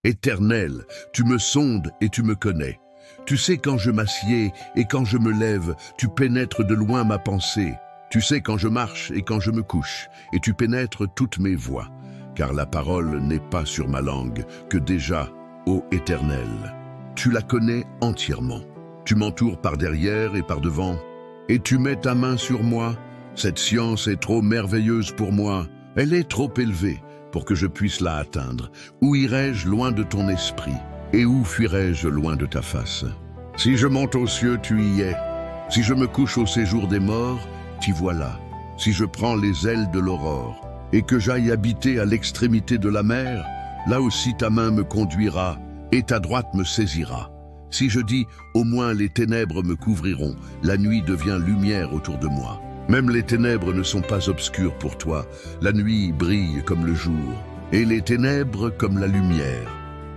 Éternel, tu me sondes et tu me connais. Tu sais quand je m'assieds et quand je me lève, tu pénètres de loin ma pensée. Tu sais quand je marche et quand je me couche, et tu pénètres toutes mes voies. Car la parole n'est pas sur ma langue, que déjà, ô Éternel, tu la connais entièrement. Tu m'entoures par derrière et par devant, et tu mets ta main sur moi. Cette science est trop merveilleuse pour moi, elle est trop élevée pour que je puisse la atteindre. Où irai-je loin de ton esprit, et où fuirai-je loin de ta face? Si je monte aux cieux, tu y es. Si je me couche au séjour des morts, t'y voilà. Si je prends les ailes de l'aurore, et que j'aille habiter à l'extrémité de la mer, là aussi ta main me conduira, et ta droite me saisira. Si je dis, au moins les ténèbres me couvriront, la nuit devient lumière autour de moi. Même les ténèbres ne sont pas obscures pour toi, la nuit brille comme le jour, et les ténèbres comme la lumière.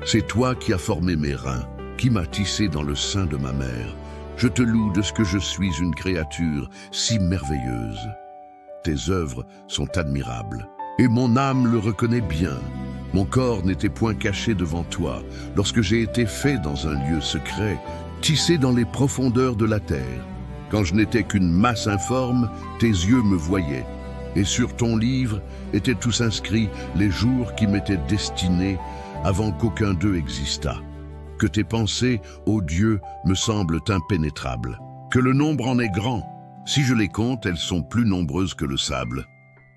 C'est toi qui as formé mes reins, qui m'as tissé dans le sein de ma mère. Je te loue de ce que je suis une créature si merveilleuse. Tes œuvres sont admirables, et mon âme le reconnaît bien. Mon corps n'était point caché devant toi, lorsque j'ai été fait dans un lieu secret, tissé dans les profondeurs de la terre. Quand je n'étais qu'une masse informe, tes yeux me voyaient, et sur ton livre étaient tous inscrits les jours qui m'étaient destinés avant qu'aucun d'eux existât. Que tes pensées, ô Dieu, me semblent impénétrables, que le nombre en est grand. Si je les compte, elles sont plus nombreuses que le sable.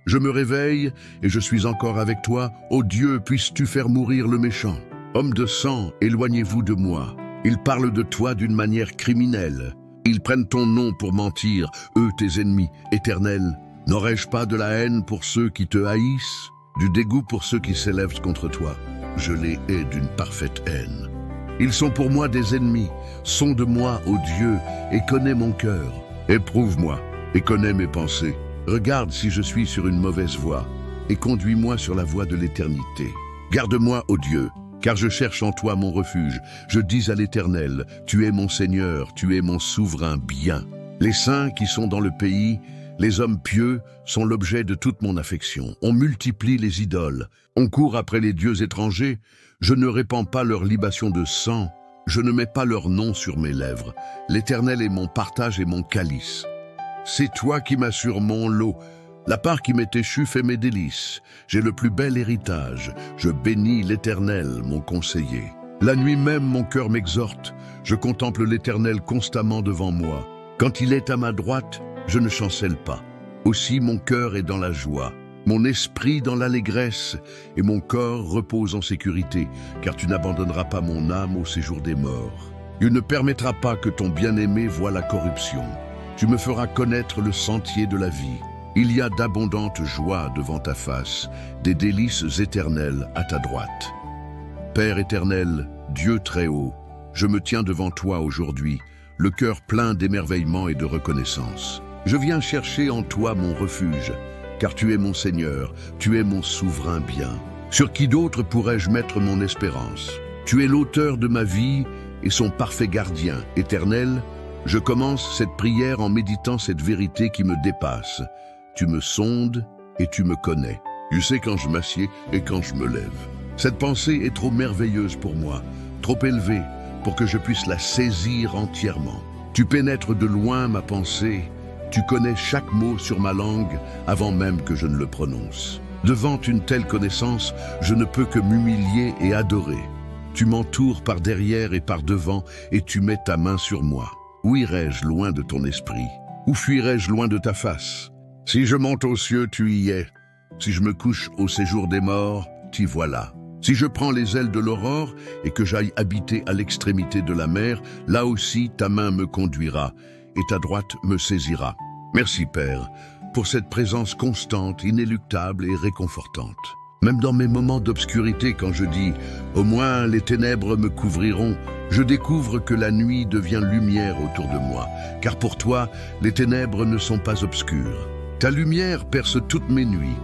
Je me réveille et je suis encore avec toi. Ô Dieu, puisses-tu faire mourir le méchant. Homme de sang, éloignez-vous de moi. Ils parlent de toi d'une manière criminelle. Ils prennent ton nom pour mentir, eux tes ennemis. Éternel, n'aurais-je pas de la haine pour ceux qui te haïssent, du dégoût pour ceux qui s'élèvent contre toi? Je les hais d'une parfaite haine. Ils sont pour moi des ennemis. Sonde-moi, ô Dieu, et connais mon cœur. Éprouve-moi et connais mes pensées. Regarde si je suis sur une mauvaise voie, et conduis-moi sur la voie de l'éternité. Garde-moi, ô Dieu, car je cherche en toi mon refuge. Je dis à l'Éternel, tu es mon Seigneur, tu es mon souverain bien. Les saints qui sont dans le pays, les hommes pieux, sont l'objet de toute mon affection. On multiplie les idoles, on court après les dieux étrangers. Je ne répands pas leur libation de sang, je ne mets pas leur nom sur mes lèvres. L'Éternel est mon partage et mon calice. C'est toi qui m'assures mon lot. La part qui m'est échue fait mes délices. J'ai le plus bel héritage. Je bénis l'Éternel, mon conseiller. La nuit même, mon cœur m'exhorte. Je contemple l'Éternel constamment devant moi. Quand il est à ma droite, je ne chancelle pas. Aussi mon cœur est dans la joie, mon esprit dans l'allégresse, et mon corps repose en sécurité, car tu n'abandonneras pas mon âme au séjour des morts. Tu ne permettras pas que ton bien-aimé voie la corruption. Tu me feras connaître le sentier de la vie. Il y a d'abondantes joies devant ta face, des délices éternelles à ta droite. Père éternel, Dieu très haut, je me tiens devant toi aujourd'hui, le cœur plein d'émerveillement et de reconnaissance. Je viens chercher en toi mon refuge, car tu es mon Seigneur, tu es mon souverain bien. Sur qui d'autre pourrais-je mettre mon espérance? Tu es l'auteur de ma vie et son parfait gardien. Éternel, je commence cette prière en méditant cette vérité qui me dépasse. Tu me sondes et tu me connais. Tu sais quand je m'assieds et quand je me lève. Cette pensée est trop merveilleuse pour moi, trop élevée pour que je puisse la saisir entièrement. Tu pénètres de loin ma pensée, tu connais chaque mot sur ma langue avant même que je ne le prononce. Devant une telle connaissance, je ne peux que m'humilier et adorer. Tu m'entoures par derrière et par devant et tu mets ta main sur moi. Où irai-je loin de ton esprit? Où fuirai-je loin de ta face? Si je monte aux cieux, tu y es. Si je me couche au séjour des morts, t'y voilà. Si je prends les ailes de l'aurore et que j'aille habiter à l'extrémité de la mer, là aussi ta main me conduira et ta droite me saisira. Merci Père, pour cette présence constante, inéluctable et réconfortante. Même dans mes moments d'obscurité, quand je dis « Au moins les ténèbres me couvriront », je découvre que la nuit devient lumière autour de moi, car pour toi, les ténèbres ne sont pas obscures. Ta lumière perce toutes mes nuits.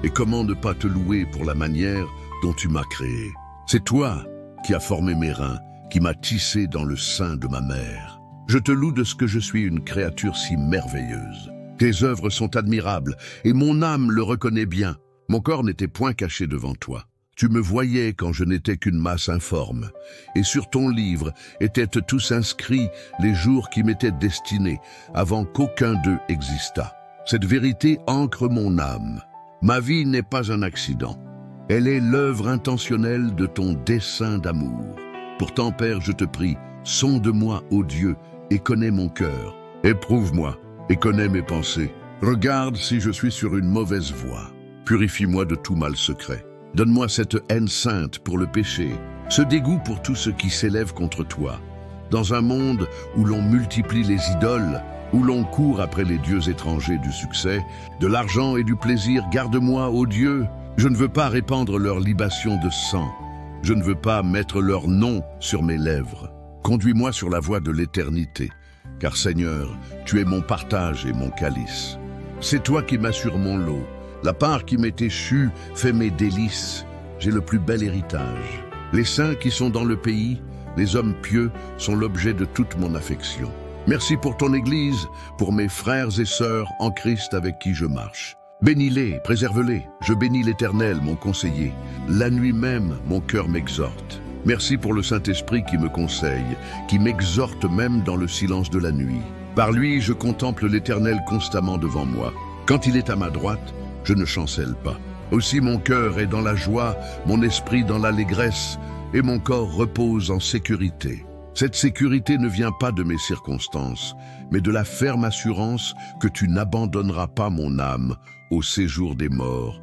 Et comment ne pas te louer pour la manière dont tu m'as créé? C'est toi qui as formé mes reins, qui m'as tissé dans le sein de ma mère. Je te loue de ce que je suis une créature si merveilleuse. Tes œuvres sont admirables, et mon âme le reconnaît bien. Mon corps n'était point caché devant toi. Tu me voyais quand je n'étais qu'une masse informe, et sur ton livre étaient tous inscrits les jours qui m'étaient destinés, avant qu'aucun d'eux existât. Cette vérité ancre mon âme. Ma vie n'est pas un accident. Elle est l'œuvre intentionnelle de ton dessein d'amour. Pourtant, Père, je te prie, sonde-moi, ô Dieu, et connais mon cœur. Éprouve-moi et connais mes pensées. Regarde si je suis sur une mauvaise voie. Purifie-moi de tout mal secret. Donne-moi cette haine sainte pour le péché, ce dégoût pour tout ce qui s'élève contre toi. Dans un monde où l'on multiplie les idoles, où l'on court après les dieux étrangers du succès, de l'argent et du plaisir, garde-moi, ô Dieu. Je ne veux pas répandre leur libation de sang. Je ne veux pas mettre leur nom sur mes lèvres. Conduis-moi sur la voie de l'éternité, car Seigneur, tu es mon partage et mon calice. C'est toi qui m'assures mon lot. La part qui m'est échue fait mes délices. J'ai le plus bel héritage. Les saints qui sont dans le pays, les hommes pieux, sont l'objet de toute mon affection. Merci pour ton Église, pour mes frères et sœurs en Christ avec qui je marche. Bénis-les, préserve-les. Je bénis l'Éternel, mon conseiller. La nuit même, mon cœur m'exhorte. Merci pour le Saint-Esprit qui me conseille, qui m'exhorte même dans le silence de la nuit. Par lui, je contemple l'Éternel constamment devant moi. Quand il est à ma droite, je ne chancelle pas. Aussi mon cœur est dans la joie, mon esprit dans l'allégresse, et mon corps repose en sécurité. Cette sécurité ne vient pas de mes circonstances, mais de la ferme assurance que tu n'abandonneras pas mon âme au séjour des morts.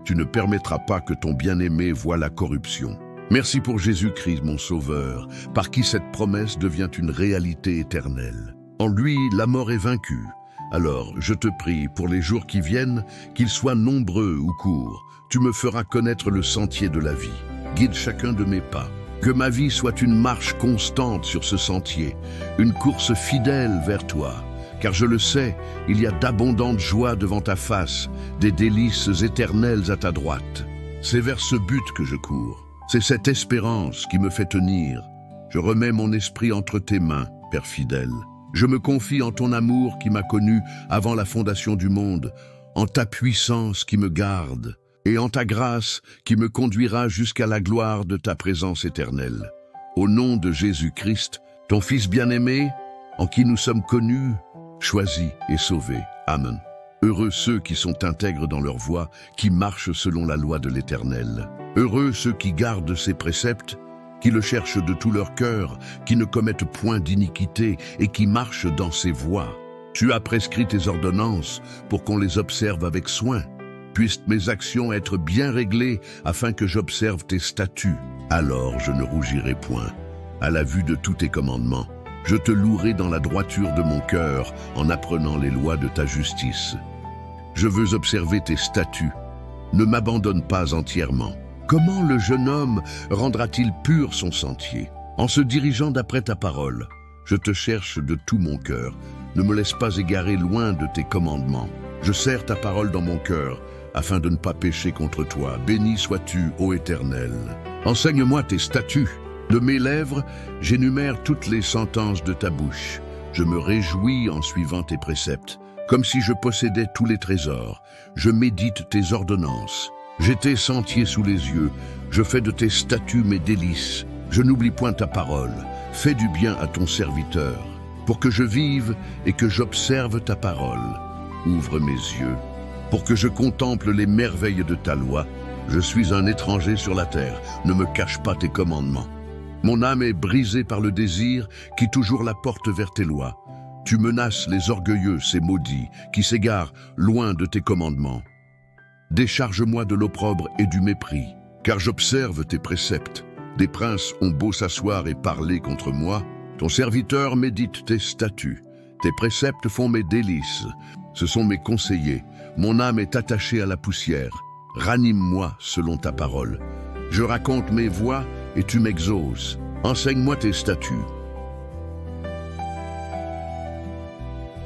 Tu ne permettras pas que ton bien-aimé voie la corruption. Merci pour Jésus-Christ, mon Sauveur, par qui cette promesse devient une réalité éternelle. En lui, la mort est vaincue. Alors, je te prie, pour les jours qui viennent, qu'ils soient nombreux ou courts, tu me feras connaître le sentier de la vie. Guide chacun de mes pas. Que ma vie soit une marche constante sur ce sentier, une course fidèle vers toi. Car je le sais, il y a d'abondantes joies devant ta face, des délices éternelles à ta droite. C'est vers ce but que je cours. C'est cette espérance qui me fait tenir. Je remets mon esprit entre tes mains, Père fidèle. Je me confie en ton amour qui m'a connu avant la fondation du monde, en ta puissance qui me garde, et en ta grâce qui me conduira jusqu'à la gloire de ta présence éternelle. Au nom de Jésus-Christ, ton Fils bien-aimé, en qui nous sommes connus, choisis et sauvés. Amen. Heureux ceux qui sont intègres dans leur voie, qui marchent selon la loi de l'Éternel. Heureux ceux qui gardent ses préceptes, qui le cherchent de tout leur cœur, qui ne commettent point d'iniquité et qui marchent dans ses voies. Tu as prescrit tes ordonnances pour qu'on les observe avec soin. Puissent mes actions être bien réglées afin que j'observe tes statuts. Alors je ne rougirai point. À la vue de tous tes commandements, je te louerai dans la droiture de mon cœur en apprenant les lois de ta justice. Je veux observer tes statuts. Ne m'abandonne pas entièrement. Comment le jeune homme rendra-t-il pur son sentier? En se dirigeant d'après ta parole, je te cherche de tout mon cœur. Ne me laisse pas égarer loin de tes commandements. Je serre ta parole dans mon cœur, afin de ne pas pécher contre toi. Béni sois-tu, ô Éternel. Enseigne-moi tes statuts. De mes lèvres, j'énumère toutes les sentences de ta bouche. Je me réjouis en suivant tes préceptes, comme si je possédais tous les trésors. Je médite tes ordonnances. J'ai tes sentiers sous les yeux, je fais de tes statuts mes délices. Je n'oublie point ta parole. Fais du bien à ton serviteur, pour que je vive et que j'observe ta parole. Ouvre mes yeux, pour que je contemple les merveilles de ta loi. Je suis un étranger sur la terre, ne me cache pas tes commandements. Mon âme est brisée par le désir qui toujours la porte vers tes lois. Tu menaces les orgueilleux, ces maudits, qui s'égarent loin de tes commandements. Décharge-moi de l'opprobre et du mépris, car j'observe tes préceptes. Des princes ont beau s'asseoir et parler contre moi, ton serviteur médite tes statuts. Tes préceptes font mes délices. Ce sont mes conseillers. Mon âme est attachée à la poussière. Ranime-moi selon ta parole. Je raconte mes voies et tu m'exauces. Enseigne-moi tes statuts.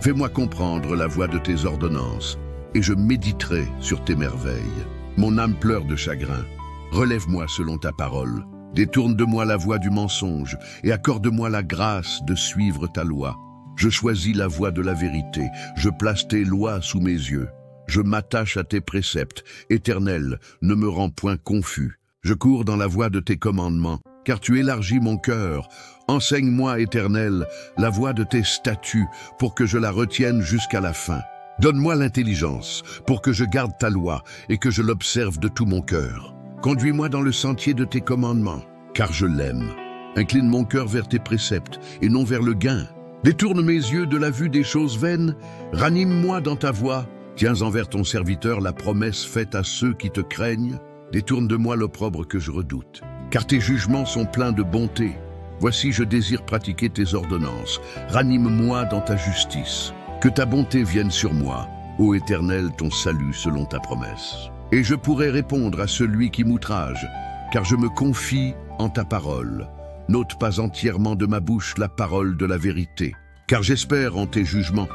Fais-moi comprendre la voie de tes ordonnances, et je méditerai sur tes merveilles. Mon âme pleure de chagrin. Relève-moi selon ta parole. Détourne de moi la voie du mensonge, et accorde-moi la grâce de suivre ta loi. Je choisis la voie de la vérité. Je place tes lois sous mes yeux. Je m'attache à tes préceptes. Éternel, ne me rends point confus. Je cours dans la voie de tes commandements, car tu élargis mon cœur. Enseigne-moi, Éternel, la voie de tes statuts, pour que je la retienne jusqu'à la fin. Donne-moi l'intelligence, pour que je garde ta loi et que je l'observe de tout mon cœur. Conduis-moi dans le sentier de tes commandements, car je l'aime. Incline mon cœur vers tes préceptes et non vers le gain. Détourne mes yeux de la vue des choses vaines. Ranime-moi dans ta voie. Tiens envers ton serviteur la promesse faite à ceux qui te craignent. Détourne de moi l'opprobre que je redoute, car tes jugements sont pleins de bonté. Voici, je désire pratiquer tes ordonnances. Ranime-moi dans ta justice. Que ta bonté vienne sur moi, ô Éternel, ton salut selon ta promesse. Et je pourrai répondre à celui qui m'outrage, car je me confie en ta parole. N'ôte pas entièrement de ma bouche la parole de la vérité, car j'espère en tes jugements.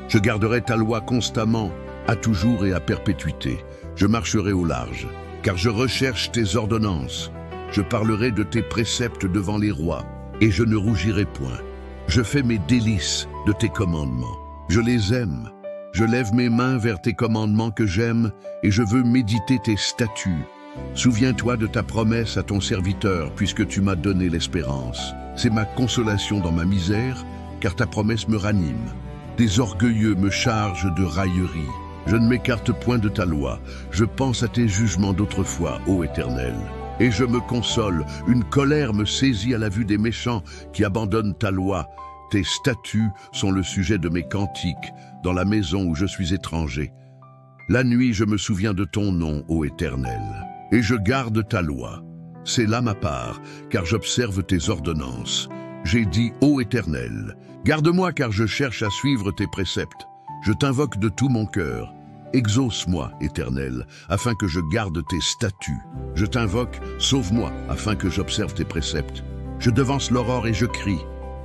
Je garderai ta loi constamment, à toujours et à perpétuité. Je marcherai au large, car je recherche tes ordonnances. Je parlerai de tes préceptes devant les rois, et je ne rougirai point. Je fais mes délices de tes commandements. Je les aime. Je lève mes mains vers tes commandements que j'aime, et je veux méditer tes statuts. Souviens-toi de ta promesse à ton serviteur, puisque tu m'as donné l'espérance. C'est ma consolation dans ma misère, car ta promesse me ranime. Des orgueilleux me chargent de railleries. Je ne m'écarte point de ta loi. Je pense à tes jugements d'autrefois, ô Éternel. Et je me console. Une colère me saisit à la vue des méchants qui abandonnent ta loi. Tes statuts sont le sujet de mes cantiques, dans la maison où je suis étranger. La nuit, je me souviens de ton nom, ô Éternel, et je garde ta loi. C'est là ma part, car j'observe tes ordonnances. J'ai dit, ô Éternel, garde-moi car je cherche à suivre tes préceptes. Je t'invoque de tout mon cœur. Exauce-moi, Éternel, afin que je garde tes statuts. Je t'invoque, sauve-moi, afin que j'observe tes préceptes. Je devance l'aurore et je crie.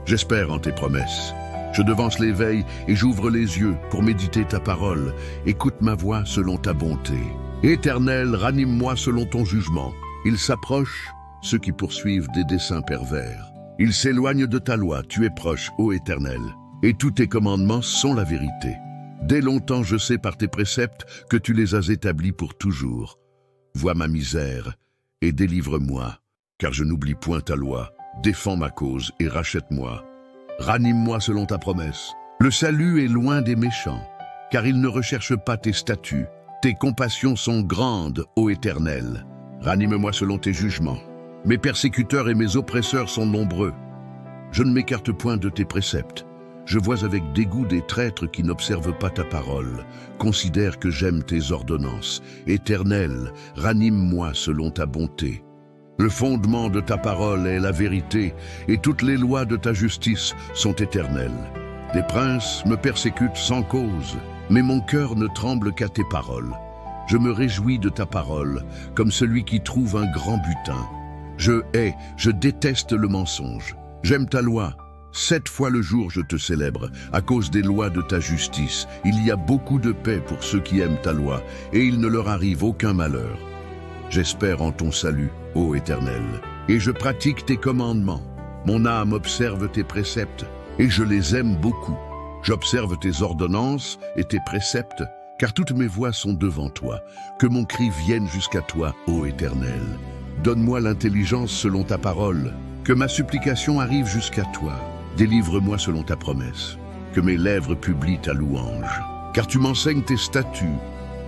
J'espère en tes promesses. Je devance l'éveil et j'ouvre les yeux pour méditer ta parole. Écoute ma voix selon ta bonté. Éternel, ranime-moi selon ton jugement. Ils s'approchent, ceux qui poursuivent des desseins pervers. Ils s'éloignent de ta loi, tu es proche, ô Éternel. Et tous tes commandements sont la vérité. Dès longtemps je sais par tes préceptes que tu les as établis pour toujours. Vois ma misère et délivre-moi, car je n'oublie point ta loi. Défends ma cause et rachète-moi. Ranime-moi selon ta promesse. Le salut est loin des méchants, car ils ne recherchent pas tes statuts. Tes compassions sont grandes, ô Éternel. Ranime-moi selon tes jugements. Mes persécuteurs et mes oppresseurs sont nombreux. Je ne m'écarte point de tes préceptes. Je vois avec dégoût des traîtres qui n'observent pas ta parole. Considère que j'aime tes ordonnances. Éternel, ranime-moi selon ta bonté. Le fondement de ta parole est la vérité, et toutes les lois de ta justice sont éternelles. Des princes me persécutent sans cause, mais mon cœur ne tremble qu'à tes paroles. Je me réjouis de ta parole, comme celui qui trouve un grand butin. Je déteste le mensonge. J'aime ta loi. 7 fois le jour je te célèbre, à cause des lois de ta justice. Il y a beaucoup de paix pour ceux qui aiment ta loi, et il ne leur arrive aucun malheur. J'espère en ton salut, ô Éternel, et je pratique tes commandements. Mon âme observe tes préceptes, et je les aime beaucoup. J'observe tes ordonnances et tes préceptes, car toutes mes voies sont devant toi. Que mon cri vienne jusqu'à toi, ô Éternel. Donne-moi l'intelligence selon ta parole, que ma supplication arrive jusqu'à toi. Délivre-moi selon ta promesse, que mes lèvres publient ta louange. Car tu m'enseignes tes statuts,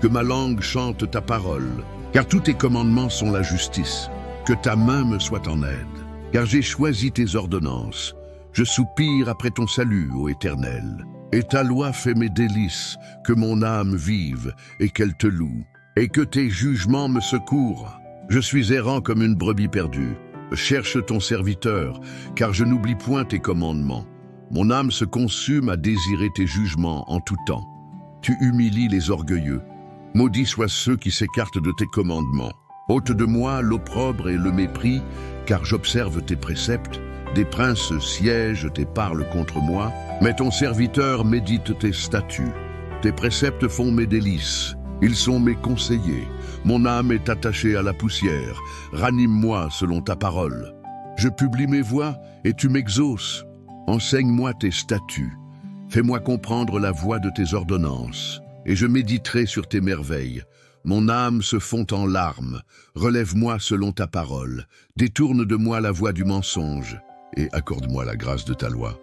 que ma langue chante ta parole. Car tous tes commandements sont la justice. Que ta main me soit en aide, car j'ai choisi tes ordonnances. Je soupire après ton salut, ô Éternel. Et ta loi fait mes délices, que mon âme vive et qu'elle te loue. Et que tes jugements me secourent. Je suis errant comme une brebis perdue. Cherche ton serviteur, car je n'oublie point tes commandements. Mon âme se consume à désirer tes jugements en tout temps. Tu humilies les orgueilleux. Maudits soient ceux qui s'écartent de tes commandements. Ôte de moi l'opprobre et le mépris, car j'observe tes préceptes. Des princes siègent et parlent contre moi, mais ton serviteur médite tes statuts. Tes préceptes font mes délices, ils sont mes conseillers. Mon âme est attachée à la poussière. Ranime-moi selon ta parole. Je publie mes voies et tu m'exauces. Enseigne-moi tes statuts. Fais-moi comprendre la voie de tes ordonnances, et je méditerai sur tes merveilles. Mon âme se fond en larmes. Relève-moi selon ta parole. Détourne de moi la voie du mensonge et accorde-moi la grâce de ta loi.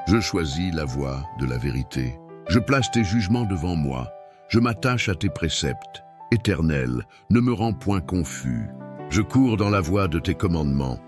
Je choisis la voie de la vérité. Je place tes jugements devant moi. Je m'attache à tes préceptes. Éternel, ne me rends point confus. Je cours dans la voie de tes commandements,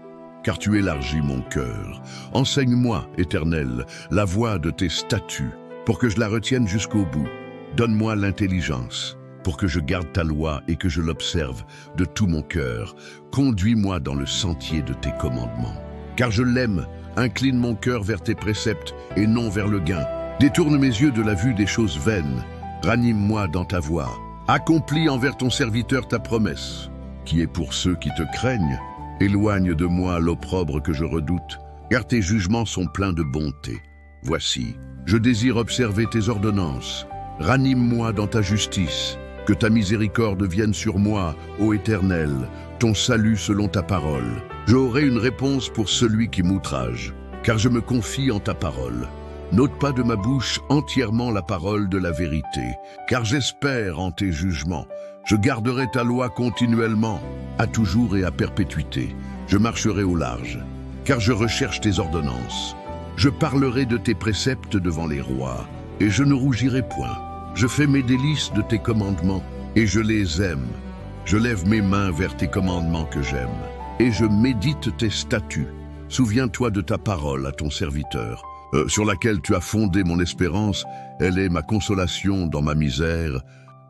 car tu élargis mon cœur. Enseigne-moi, Éternel, la voie de tes statuts, pour que je la retienne jusqu'au bout. Donne-moi l'intelligence, pour que je garde ta loi et que je l'observe de tout mon cœur. Conduis-moi dans le sentier de tes commandements. Car je l'aime, incline mon cœur vers tes préceptes et non vers le gain. Détourne mes yeux de la vue des choses vaines. Ranime-moi dans ta voie. Accomplis envers ton serviteur ta promesse, qui est pour ceux qui te craignent. Éloigne de moi l'opprobre que je redoute, car tes jugements sont pleins de bonté. Voici, je désire observer tes ordonnances. Ranime-moi dans ta justice. Que ta miséricorde vienne sur moi, ô Éternel, ton salut selon ta parole. J'aurai une réponse pour celui qui m'outrage, car je me confie en ta parole. N'ôte pas de ma bouche entièrement la parole de la vérité, car j'espère en tes jugements. Je garderai ta loi continuellement, à toujours et à perpétuité. Je marcherai au large, car je recherche tes ordonnances. Je parlerai de tes préceptes devant les rois, et je ne rougirai point. Je fais mes délices de tes commandements, et je les aime. Je lève mes mains vers tes commandements que j'aime, et je médite tes statuts. Souviens-toi de ta parole à ton serviteur, sur laquelle tu as fondé mon espérance. Elle est ma consolation dans ma misère,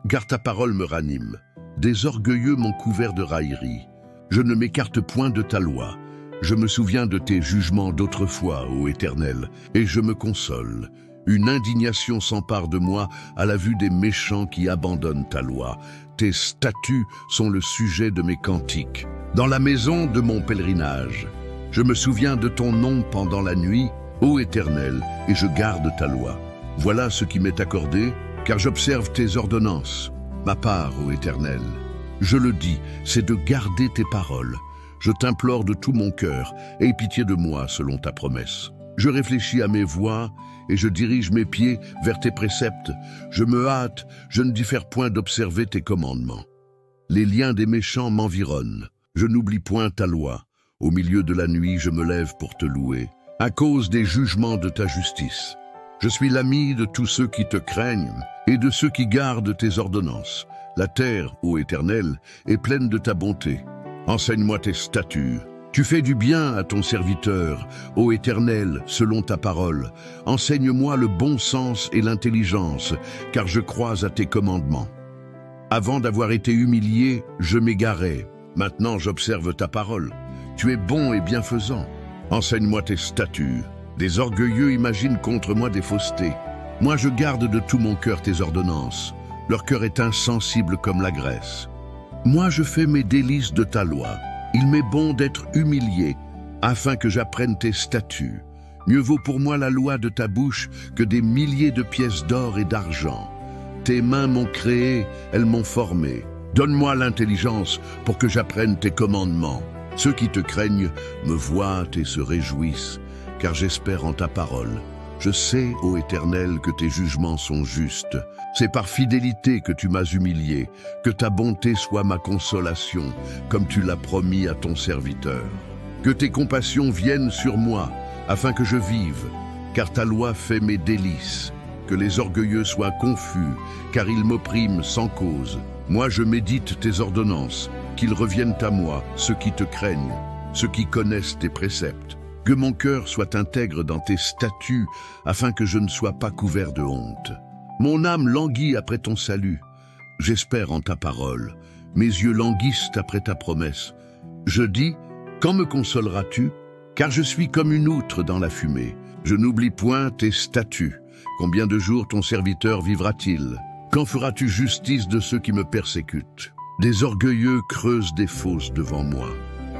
car ta parole me ranime. Des orgueilleux m'ont couvert de railleries. Je ne m'écarte point de ta loi. Je me souviens de tes jugements d'autrefois, ô Éternel, et je me console. Une indignation s'empare de moi à la vue des méchants qui abandonnent ta loi. Tes statuts sont le sujet de mes cantiques. Dans la maison de mon pèlerinage, je me souviens de ton nom pendant la nuit, ô Éternel, et je garde ta loi. Voilà ce qui m'est accordé, car j'observe tes ordonnances. Ma part, ô Éternel, je le dis, c'est de garder tes paroles. Je t'implore de tout mon cœur, aie pitié de moi selon ta promesse. Je réfléchis à mes voies et je dirige mes pieds vers tes préceptes. Je me hâte, je ne diffère point d'observer tes commandements. Les liens des méchants m'environnent. Je n'oublie point ta loi. Au milieu de la nuit, je me lève pour te louer, à cause des jugements de ta justice. Je suis l'ami de tous ceux qui te craignent et de ceux qui gardent tes ordonnances. La terre, ô Éternel, est pleine de ta bonté. Enseigne-moi tes statuts. Tu fais du bien à ton serviteur, ô Éternel, selon ta parole. Enseigne-moi le bon sens et l'intelligence, car je crois à tes commandements. Avant d'avoir été humilié, je m'égarais. Maintenant, j'observe ta parole. Tu es bon et bienfaisant. Enseigne-moi tes statuts. Des orgueilleux imaginent contre moi des faussetés. Moi, je garde de tout mon cœur tes ordonnances. Leur cœur est insensible comme la graisse. Moi, je fais mes délices de ta loi. Il m'est bon d'être humilié, afin que j'apprenne tes statuts. Mieux vaut pour moi la loi de ta bouche que des milliers de pièces d'or et d'argent. Tes mains m'ont créé, elles m'ont formé. Donne-moi l'intelligence pour que j'apprenne tes commandements. Ceux qui te craignent me voient et se réjouissent, car j'espère en ta parole. Je sais, ô Éternel, que tes jugements sont justes. C'est par fidélité que tu m'as humilié, que ta bonté soit ma consolation, comme tu l'as promis à ton serviteur. Que tes compassions viennent sur moi, afin que je vive, car ta loi fait mes délices. Que les orgueilleux soient confus, car ils m'oppriment sans cause. Moi je médite tes ordonnances, qu'ils reviennent à moi, ceux qui te craignent, ceux qui connaissent tes préceptes. Que mon cœur soit intègre dans tes statuts, afin que je ne sois pas couvert de honte. Mon âme languit après ton salut. J'espère en ta parole. Mes yeux languissent après ta promesse. Je dis, quand me consoleras-tu? Car je suis comme une outre dans la fumée. Je n'oublie point tes statuts. Combien de jours ton serviteur vivra-t-il? Quand feras-tu justice de ceux qui me persécutent? Des orgueilleux creusent des fosses devant moi.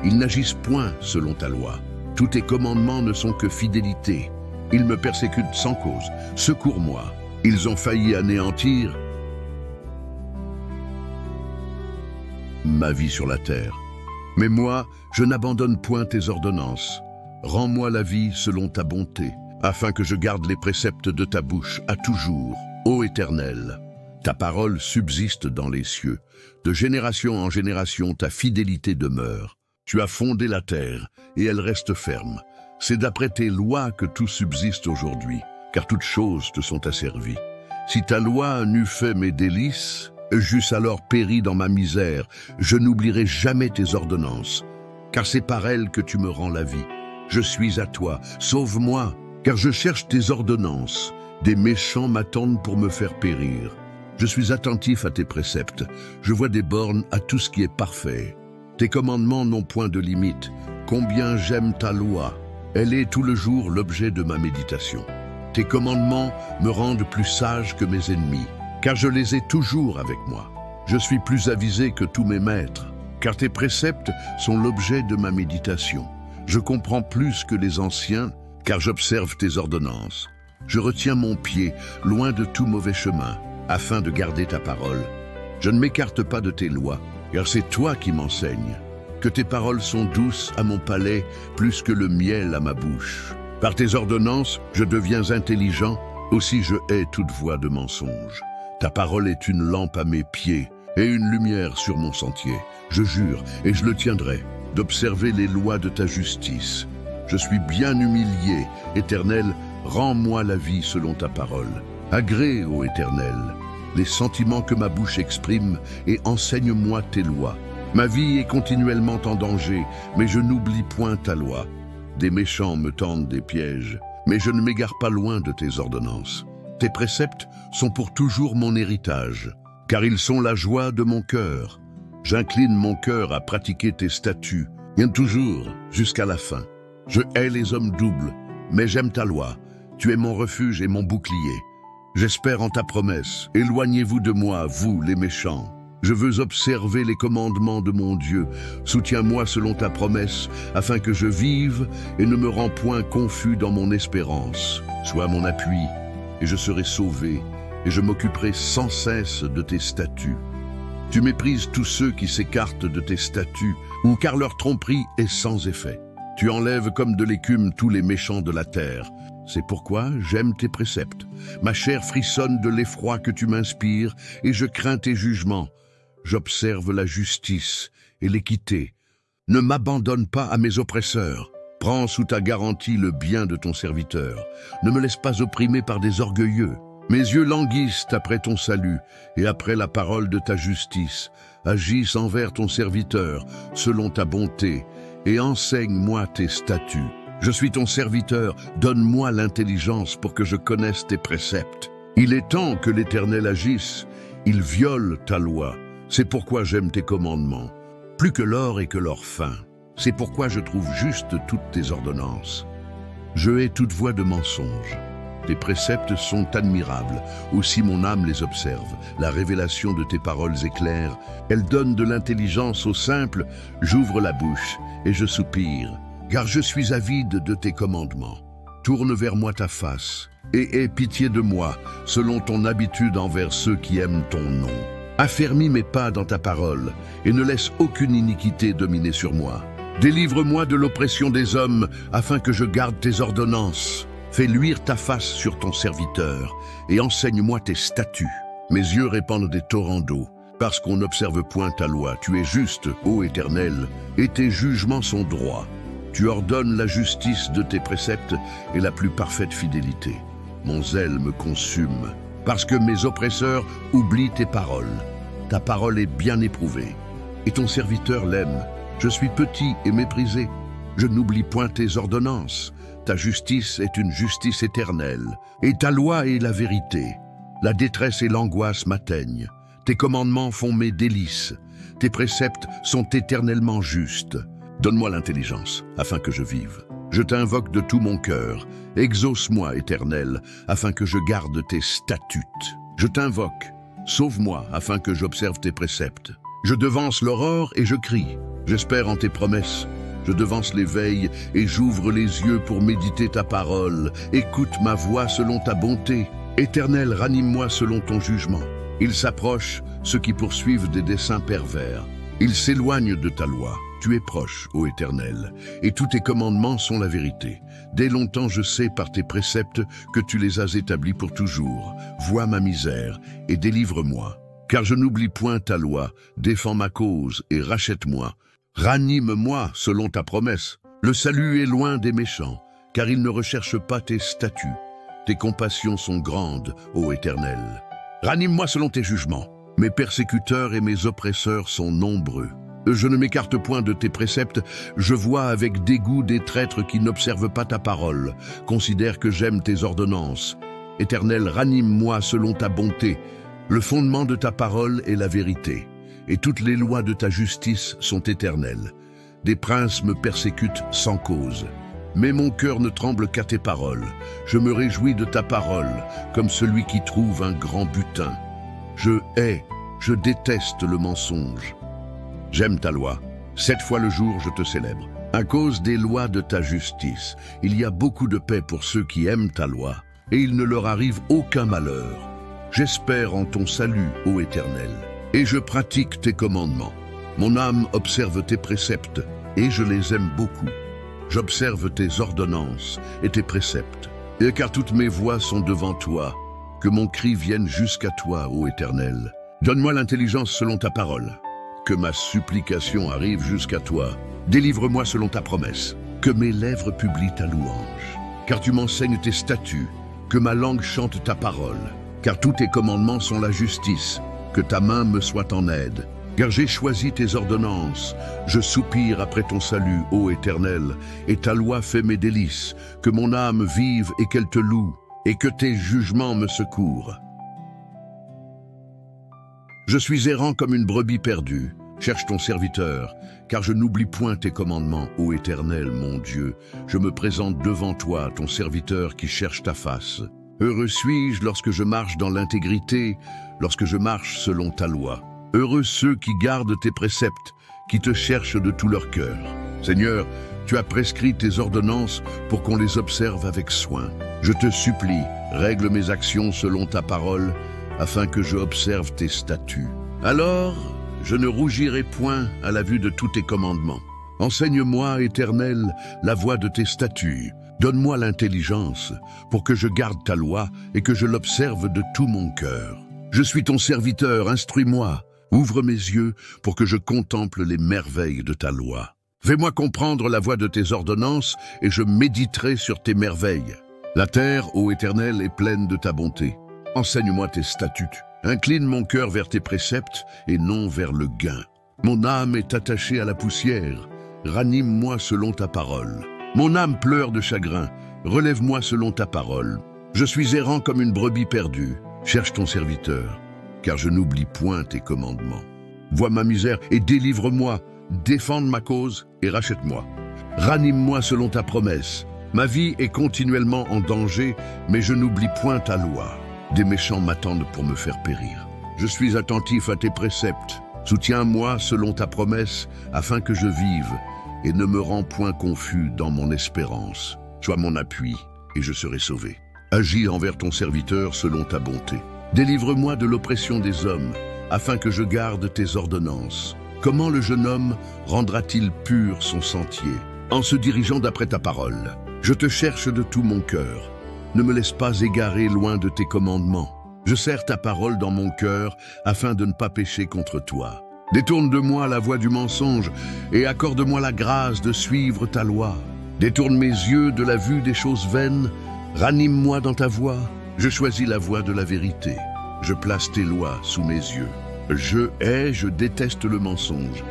Ils n'agissent point selon ta loi. Tous tes commandements ne sont que fidélité. Ils me persécutent sans cause. Secours-moi. Ils ont failli anéantir ma vie sur la terre. Mais moi, je n'abandonne point tes ordonnances. Rends-moi la vie selon ta bonté, afin que je garde les préceptes de ta bouche à toujours, ô Éternel. Ta parole subsiste dans les cieux. De génération en génération, ta fidélité demeure. Tu as fondé la terre, et elle reste ferme. C'est d'après tes lois que tout subsiste aujourd'hui, car toutes choses te sont asservies. Si ta loi n'eût fait mes délices, j'eusse alors péri dans ma misère. Je n'oublierai jamais tes ordonnances, car c'est par elles que tu me rends la vie. Je suis à toi, sauve-moi, car je cherche tes ordonnances. Des méchants m'attendent pour me faire périr. Je suis attentif à tes préceptes, je vois des bornes à tout ce qui est parfait. Tes commandements n'ont point de limite. Combien j'aime ta loi. Elle est tout le jour l'objet de ma méditation. Tes commandements me rendent plus sage que mes ennemis, car je les ai toujours avec moi. Je suis plus avisé que tous mes maîtres, car tes préceptes sont l'objet de ma méditation. Je comprends plus que les anciens, car j'observe tes ordonnances. Je retiens mon pied, loin de tout mauvais chemin, afin de garder ta parole. Je ne m'écarte pas de tes lois, car c'est toi qui m'enseignes. Que tes paroles sont douces à mon palais, plus que le miel à ma bouche. Par tes ordonnances, je deviens intelligent, aussi je hais toute voix de mensonge. Ta parole est une lampe à mes pieds et une lumière sur mon sentier. Je jure, et je le tiendrai, d'observer les lois de ta justice. Je suis bien humilié, Éternel, rends-moi la vie selon ta parole. Agrée, ô Éternel, les sentiments que ma bouche exprime et enseigne-moi tes lois. Ma vie est continuellement en danger, mais je n'oublie point ta loi. Des méchants me tendent des pièges, mais je ne m'égare pas loin de tes ordonnances. Tes préceptes sont pour toujours mon héritage, car ils sont la joie de mon cœur. J'incline mon cœur à pratiquer tes statuts, bien toujours, jusqu'à la fin. Je hais les hommes doubles, mais j'aime ta loi. Tu es mon refuge et mon bouclier. J'espère en ta promesse. Éloignez-vous de moi, vous les méchants. Je veux observer les commandements de mon Dieu. Soutiens-moi selon ta promesse, afin que je vive et ne me rends point confus dans mon espérance. Sois mon appui, et je serai sauvé, et je m'occuperai sans cesse de tes statuts. Tu méprises tous ceux qui s'écartent de tes statuts, ou car leur tromperie est sans effet. Tu enlèves comme de l'écume tous les méchants de la terre. C'est pourquoi j'aime tes préceptes. Ma chair frissonne de l'effroi que tu m'inspires, et je crains tes jugements. J'observe la justice et l'équité. Ne m'abandonne pas à mes oppresseurs. Prends sous ta garantie le bien de ton serviteur. Ne me laisse pas opprimer par des orgueilleux. Mes yeux languissent après ton salut et après la parole de ta justice. Agisse envers ton serviteur selon ta bonté et enseigne-moi tes statuts. Je suis ton serviteur, donne-moi l'intelligence pour que je connaisse tes préceptes. Il est temps que l'Éternel agisse, il viole ta loi. C'est pourquoi j'aime tes commandements, plus que l'or et que l'or fin. C'est pourquoi je trouve juste toutes tes ordonnances. Je hais toute voix de mensonge. Tes préceptes sont admirables, aussi mon âme les observe. La révélation de tes paroles est claire, elle donne de l'intelligence aux simples. J'ouvre la bouche et je soupire, car je suis avide de tes commandements. Tourne vers moi ta face et aie pitié de moi, selon ton habitude envers ceux qui aiment ton nom. Affermis mes pas dans ta parole et ne laisse aucune iniquité dominer sur moi. Délivre-moi de l'oppression des hommes afin que je garde tes ordonnances. Fais luire ta face sur ton serviteur et enseigne-moi tes statuts. Mes yeux répandent des torrents d'eau parce qu'on n'observe point ta loi. Tu es juste, ô Éternel, et tes jugements sont droits. Tu ordonnes la justice de tes préceptes et la plus parfaite fidélité. Mon zèle me consume parce que mes oppresseurs oublient tes paroles. Ta parole est bien éprouvée, et ton serviteur l'aime. Je suis petit et méprisé. Je n'oublie point tes ordonnances. Ta justice est une justice éternelle, et ta loi est la vérité. La détresse et l'angoisse m'atteignent. Tes commandements font mes délices. Tes préceptes sont éternellement justes. Donne-moi l'intelligence, afin que je vive. Je t'invoque de tout mon cœur. Exauce-moi, Éternel, afin que je garde tes statuts. Je t'invoque. Sauve-moi, afin que j'observe tes préceptes. Je devance l'aurore et je crie. J'espère en tes promesses. Je devance l'éveil et j'ouvre les yeux pour méditer ta parole. Écoute ma voix selon ta bonté. Éternel, ranime-moi selon ton jugement. Ils s'approchent, ceux qui poursuivent des desseins pervers. Ils s'éloignent de ta loi. tu es proche, ô Éternel, et tous tes commandements sont la vérité. Dès longtemps je sais par tes préceptes que tu les as établis pour toujours. Vois ma misère et délivre-moi. Car je n'oublie point ta loi, défends ma cause et rachète-moi. Ranime-moi selon ta promesse. Le salut est loin des méchants, car ils ne recherchent pas tes statuts. Tes compassions sont grandes, ô Éternel. Ranime-moi selon tes jugements. Mes persécuteurs et mes oppresseurs sont nombreux. Je ne m'écarte point de tes préceptes, je vois avec dégoût des traîtres qui n'observent pas ta parole. Considère que j'aime tes ordonnances. Éternel, ranime-moi selon ta bonté. Le fondement de ta parole est la vérité, et toutes les lois de ta justice sont éternelles. Des princes me persécutent sans cause. Mais mon cœur ne tremble qu'à tes paroles. Je me réjouis de ta parole, comme celui qui trouve un grand butin. Je déteste le mensonge. J'aime ta loi. 7 fois le jour, je te célèbre. À cause des lois de ta justice, il y a beaucoup de paix pour ceux qui aiment ta loi, et il ne leur arrive aucun malheur. J'espère en ton salut, ô Éternel, et je pratique tes commandements. Mon âme observe tes préceptes, et je les aime beaucoup. J'observe tes ordonnances et tes préceptes, et car toutes mes voies sont devant toi, que mon cri vienne jusqu'à toi, ô Éternel. Donne-moi l'intelligence selon ta parole, que ma supplication arrive jusqu'à toi. Délivre-moi selon ta promesse, que mes lèvres publient ta louange. Car tu m'enseignes tes statuts, que ma langue chante ta parole. Car tous tes commandements sont la justice, que ta main me soit en aide. Car j'ai choisi tes ordonnances, je soupire après ton salut, ô Éternel, et ta loi fait mes délices, que mon âme vive et qu'elle te loue, et que tes jugements me secourent. Je suis errant comme une brebis perdue, cherche ton serviteur, car je n'oublie point tes commandements, ô Éternel, mon Dieu. Je me présente devant toi, ton serviteur qui cherche ta face. Heureux suis-je lorsque je marche dans l'intégrité, lorsque je marche selon ta loi. Heureux ceux qui gardent tes préceptes, qui te cherchent de tout leur cœur. Seigneur, tu as prescrit tes ordonnances pour qu'on les observe avec soin. Je te supplie, règle mes actions selon ta parole, afin que je observe tes statuts. Alors, je ne rougirai point à la vue de tous tes commandements. Enseigne-moi, Éternel, la voie de tes statuts. Donne-moi l'intelligence pour que je garde ta loi et que je l'observe de tout mon cœur. Je suis ton serviteur, instruis-moi. Ouvre mes yeux pour que je contemple les merveilles de ta loi. Fais-moi comprendre la voie de tes ordonnances et je méditerai sur tes merveilles. La terre, ô Éternel, est pleine de ta bonté. Enseigne-moi tes statuts. Incline mon cœur vers tes préceptes et non vers le gain. Mon âme est attachée à la poussière. Ranime-moi selon ta parole. Mon âme pleure de chagrin. Relève-moi selon ta parole. Je suis errant comme une brebis perdue. Cherche ton serviteur, car je n'oublie point tes commandements. Vois ma misère et délivre-moi. Défends ma cause et rachète-moi. Ranime-moi selon ta promesse. Ma vie est continuellement en danger, mais je n'oublie point ta loi. Des méchants m'attendent pour me faire périr. Je suis attentif à tes préceptes. Soutiens-moi selon ta promesse, afin que je vive, et ne me rends point confus dans mon espérance. Sois mon appui, et je serai sauvé. Agis envers ton serviteur selon ta bonté. Délivre-moi de l'oppression des hommes, afin que je garde tes ordonnances. Comment le jeune homme rendra-t-il pur son sentier? En se dirigeant d'après ta parole. Je te cherche de tout mon cœur. Ne me laisse pas égarer loin de tes commandements. Je serre ta parole dans mon cœur, afin de ne pas pécher contre toi. Détourne de moi la voie du mensonge, et accorde-moi la grâce de suivre ta loi. Détourne mes yeux de la vue des choses vaines, ranime-moi dans ta voie. Je choisis la voie de la vérité. Je place tes lois sous mes yeux. Je déteste le mensonge.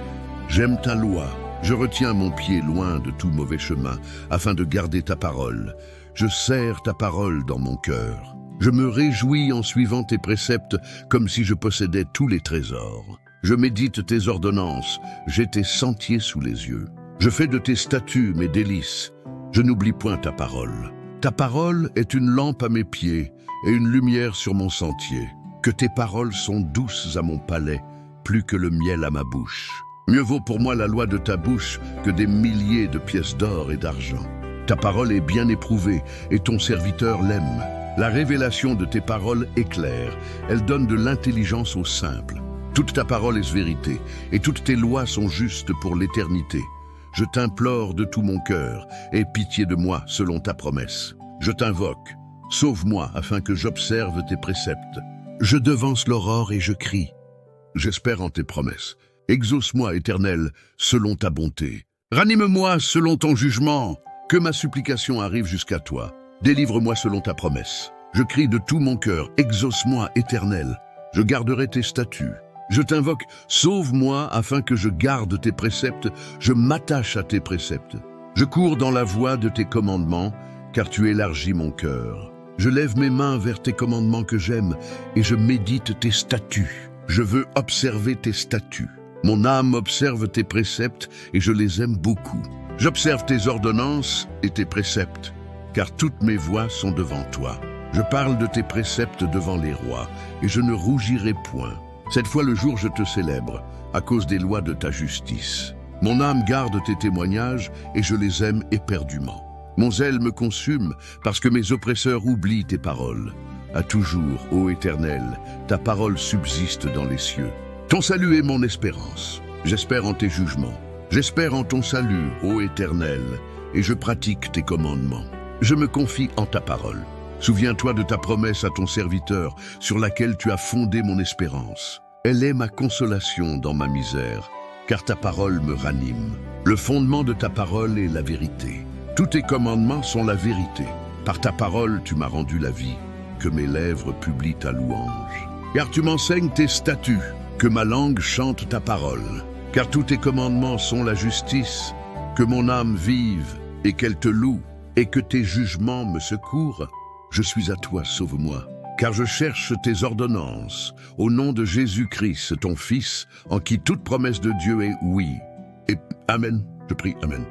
J'aime ta loi. Je retiens mon pied loin de tout mauvais chemin, afin de garder ta parole. Je serre ta parole dans mon cœur. Je me réjouis en suivant tes préceptes, comme si je possédais tous les trésors. Je médite tes ordonnances, j'ai tes sentiers sous les yeux. Je fais de tes statuts mes délices. Je n'oublie point ta parole. Ta parole est une lampe à mes pieds et une lumière sur mon sentier. Que tes paroles sont douces à mon palais, plus que le miel à ma bouche. Mieux vaut pour moi la loi de ta bouche que des milliers de pièces d'or et d'argent. Ta parole est bien éprouvée et ton serviteur l'aime. La révélation de tes paroles est claire, elle donne de l'intelligence aux simples. Toute ta parole est vérité, et toutes tes lois sont justes pour l'éternité. Je t'implore de tout mon cœur, aie pitié de moi selon ta promesse. Je t'invoque, sauve-moi afin que j'observe tes préceptes. Je devance l'aurore et je crie. J'espère en tes promesses. Exauce-moi, Éternel, selon ta bonté. Ranime-moi selon ton jugement. Que ma supplication arrive jusqu'à toi. Délivre-moi selon ta promesse. Je crie de tout mon cœur, exauce-moi, Éternel. Je garderai tes statuts. Je t'invoque, sauve-moi afin que je garde tes préceptes. Je m'attache à tes préceptes. Je cours dans la voie de tes commandements, car tu élargis mon cœur. Je lève mes mains vers tes commandements que j'aime, et je médite tes statuts. Je veux observer tes statuts. Mon âme observe tes préceptes, et je les aime beaucoup. J'observe tes ordonnances et tes préceptes, car toutes mes voies sont devant toi. Je parle de tes préceptes devant les rois, et je ne rougirai point. Cette fois le jour je te célèbre, à cause des lois de ta justice. Mon âme garde tes témoignages, et je les aime éperdument. Mon zèle me consume, parce que mes oppresseurs oublient tes paroles. À toujours, ô Éternel, ta parole subsiste dans les cieux. Ton salut est mon espérance. J'espère en tes jugements. J'espère en ton salut, ô Éternel, et je pratique tes commandements. Je me confie en ta parole. Souviens-toi de ta promesse à ton serviteur, sur laquelle tu as fondé mon espérance. Elle est ma consolation dans ma misère, car ta parole me ranime. Le fondement de ta parole est la vérité. Tous tes commandements sont la vérité. Par ta parole, tu m'as rendu la vie, que mes lèvres publient ta louange. Car tu m'enseignes tes statuts, que ma langue chante ta parole. Car tous tes commandements sont la justice, que mon âme vive et qu'elle te loue, et que tes jugements me secourent. Je suis à toi, sauve-moi, car je cherche tes ordonnances, au nom de Jésus-Christ, ton Fils, en qui toute promesse de Dieu est oui. Et Amen, je prie, Amen.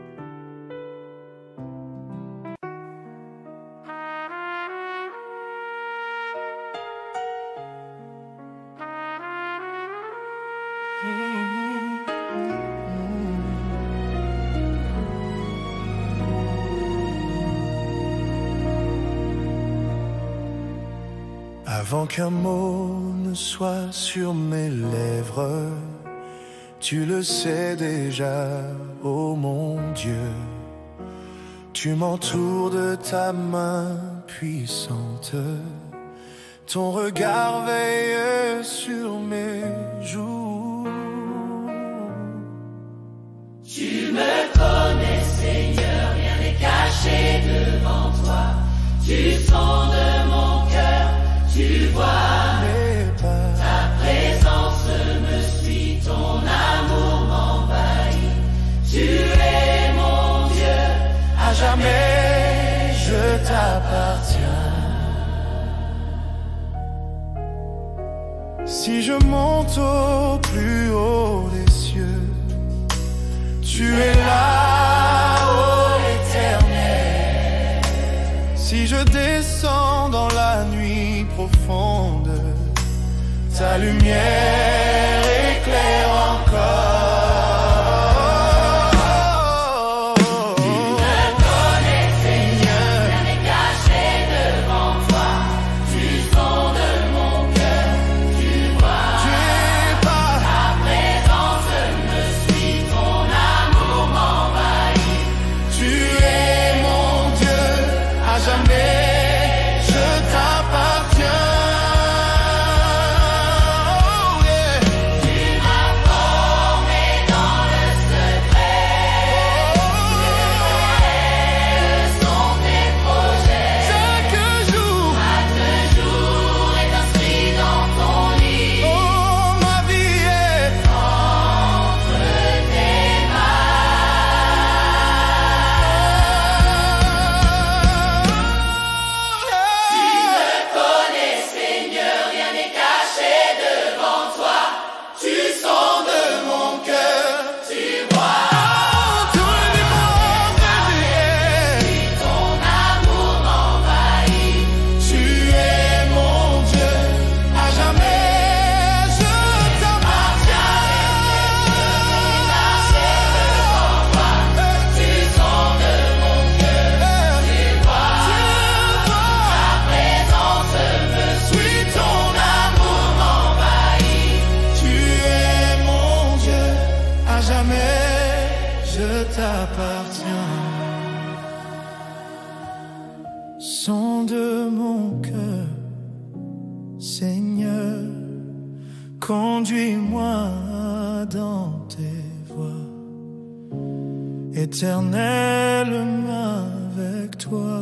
Avant qu'un mot ne soit sur mes lèvres, tu le sais déjà, ô mon Dieu. Tu m'entoures de ta main puissante, ton regard veille sur mes joues. Tu me connais, Seigneur, rien n'est caché devant toi. Tu sondes mon cœur, tu vois mes pas. Ta présence me suit, ton amour m'envahit. Tu es mon Dieu, À jamais je t'appartiens. Si je monte au plus haut des cieux, tu es là, ô Éternel. Si je descends dans la nuit profonde, ta lumière éclaire encore. tu m'as formé sonde mon cœur, Seigneur, conduis-moi dans tes voies, éternellement avec toi.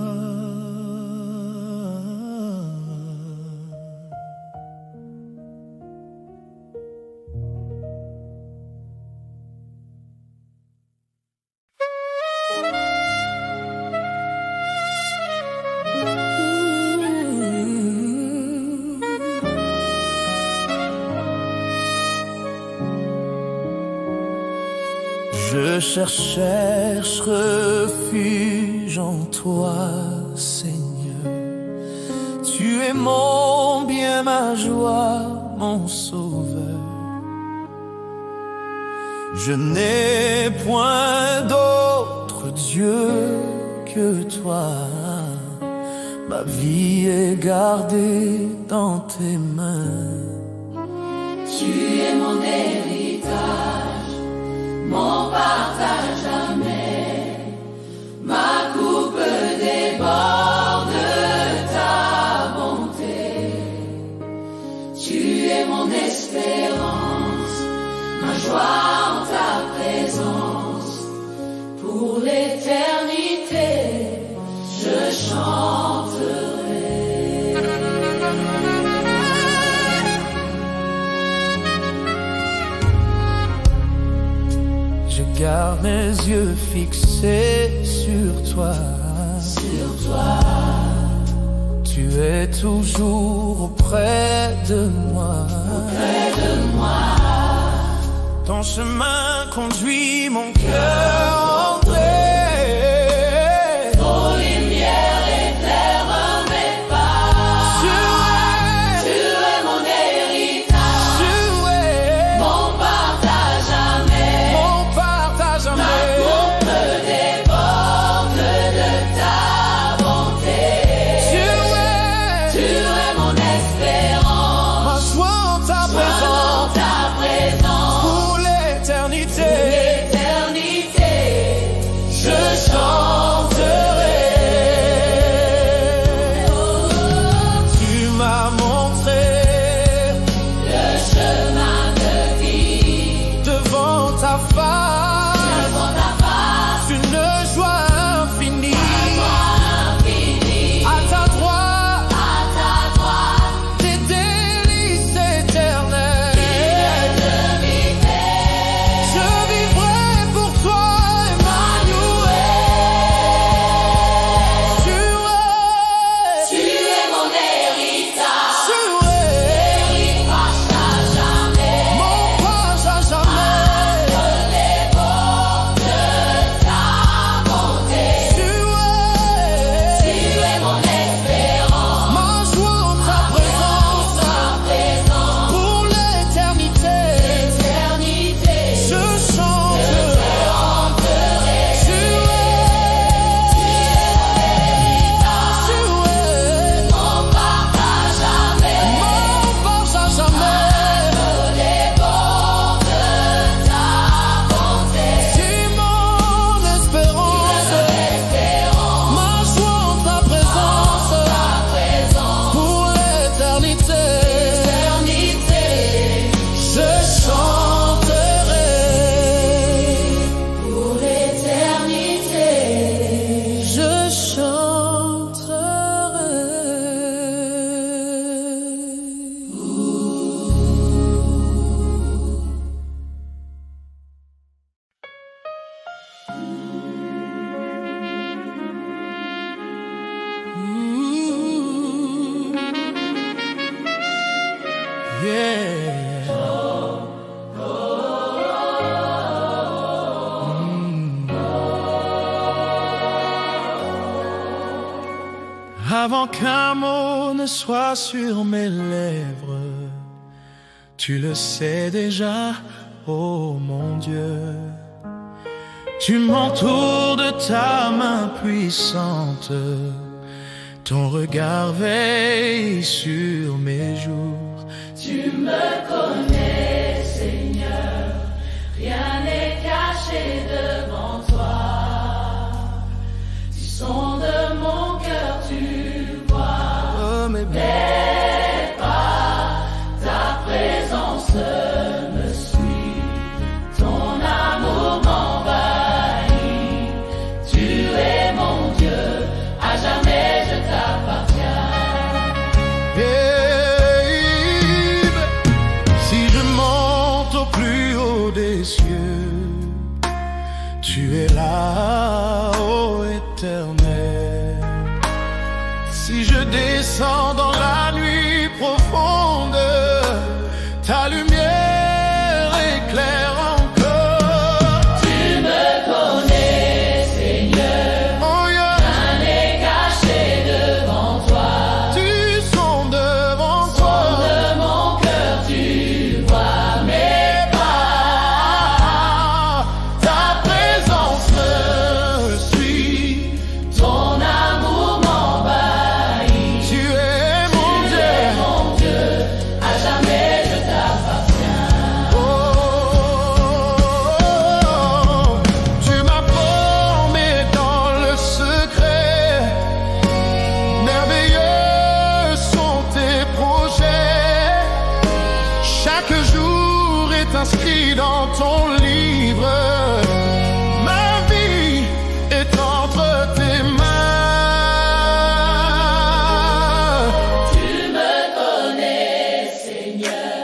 Je cherche refuge en toi, Seigneur. Tu es mon bien, ma joie, mon sauveur. Je n'ai point d'autre Dieu que toi. Ma vie est gardée dans tes mains. Tu es mon héritage, mon partage jamais. Ma coupe déborde de ta bonté. Tu es mon espérance, ma joie en ta présence. Pour l'éternité, je chanterai. Je garde mes yeux fixés sur toi. Sur toi, tu es toujours auprès de moi. près de moi. Ton chemin conduit mon cœur entré. Ton lumière éclaire mes pas. Tu es mon héritage, Tu es mon partage jamais. mon partage Ma jamais. coupe déborde de ta bonté. Tu es mon espérance, Ma joie en ta joie dans présence. ta présence. Pour l'éternité, L'éternité, je chanterai. tu m'as montré Le chemin de vie devant ta face devant ta face, une joie infinie. infinie. À ta droite, À ta droite, tes délices éternelles. Je vivrai pour toi, Emmanuel. tu es mon héritage, Tu es héritage à jamais. mon page à jamais. Les bords de ta bonté. Tu Tu es mon espérance, ma joie en ta présence. ta présence. Pour l'éternité, Éternité, je chante. chanterai. Tu es Mon partage jamais. mon page à jamais. Les bords de ta bonté. Tu mon espérance. Ma joie en ta présence. Pour l'éternité, Éternité, je chanterai. pour l'éternité. Je chanterai. Yeah. Avant qu'un mot ne soit sur mes lèvres, tu le sais déjà, oh mon Dieu. Tu m'entoures de ta main puissante, ton regard veille sur mes jours. Tu me connais, Seigneur, rien n'est caché devant toi. Tu sondes mon cœur, tu éternel. Si je descends dans la nuit profonde, ta lumière éclaire encore. Tu me connais, Seigneur, Oh yeah. rien n'est caché devant toi. Tu sondes devant Sonde toi. mon cœur, tu vois mes Ah, ta présence me suit. ton amour m'envahit. Tu es mon Dieu. Mon Dieu, à jamais je t'appartiens. Oh, tu m'as formé dans le secret. Merveilleux sont tes projets. Chaque jour est inscrit dans ton livre. Ma vie est entre tes mains. Tu me connais, Seigneur,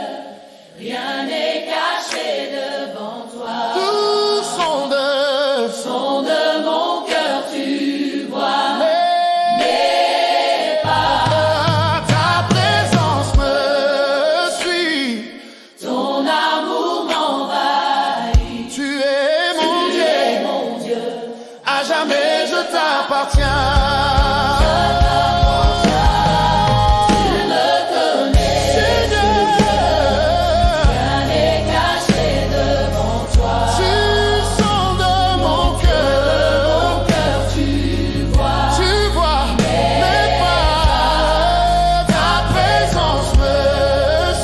rien n'est caché devant toi. Tout sonde Sonde mon cœur, tu vois mes pas. Ta présence me suit. ton amour m'envahit. Tu es mon Tu Dieu. es mon Dieu, À jamais je t'appartiens. tu me connais, Seigneur, rien n'est caché devant toi. tu sondes mon cœur. Mon cœur, tu vois Tu vois mes pas. Ta présence me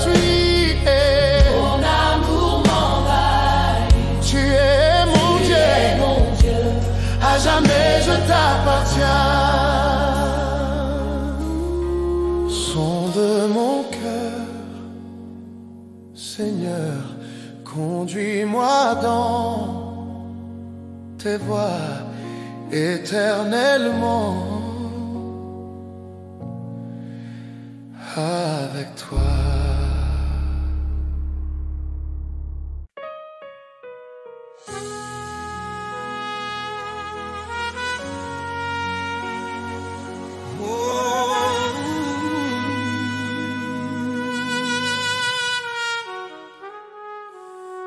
suit. ton amour m'envahit. Tu es mon Dieu. Mon Dieu, À jamais je t'appartiens. Sonde mon cœur, Seigneur, conduis-moi dans tes voies éternellement. Avec toi.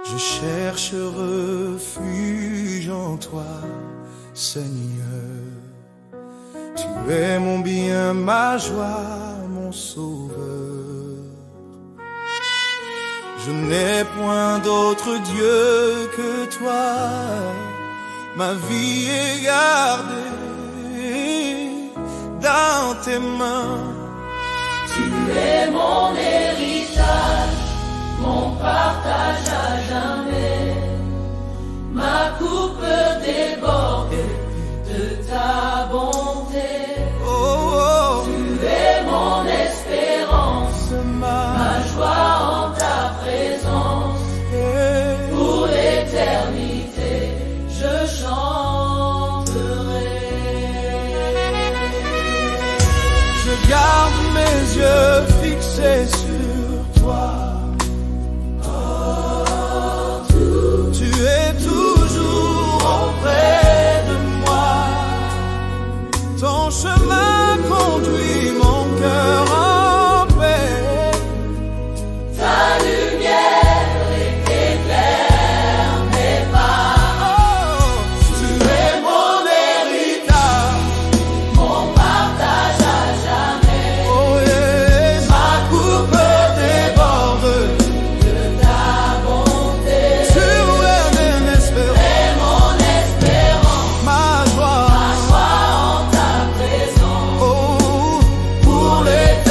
Je cherche refuge en toi, Seigneur. Tu es mon bien, ma joie, mon sauveur. Je n'ai point d'autre Dieu que toi. Ma vie est gardée dans tes mains. tu es mon héritage, mon partage à jamais. Ma coupe déborde de ta bonté. Oh, oh, Tu es mon espérance, ma ma joie en ta présence. Pour l'éternité, je chanterai. Je garde mes yeux fixés sur toi. Tu es toujours auprès de moi. Ton chemin conduit mon cœur en paix. Ta lumière éclaire mes pas. Oh, tu es mon héritage. Mon partage à jamais. Oh, yeah. Ma coupe déborde De ta bonté, tu es mon espérance, mon espérance, ma joie. joie en ta présence. Oh, pour l'éternité.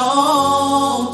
chante.